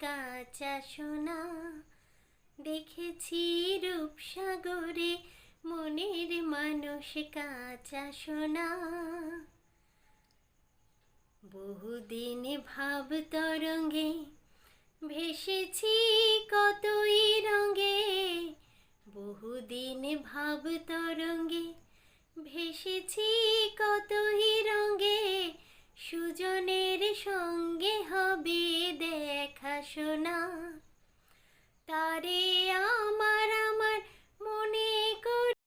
কাঁচা সোনা, দেখেছি রূপসাগরে মনের মানুষ কাঁচা সোনা। বহুদিন ভাব তরঙ্গে ভেসেছি কতই রঙে, বহুদিন ভাব তরঙ্গে ভেসেছি কতই রঙে, সুজনের সঙ্গে হবে দেখা শোনা। তারে আমার আমার মনে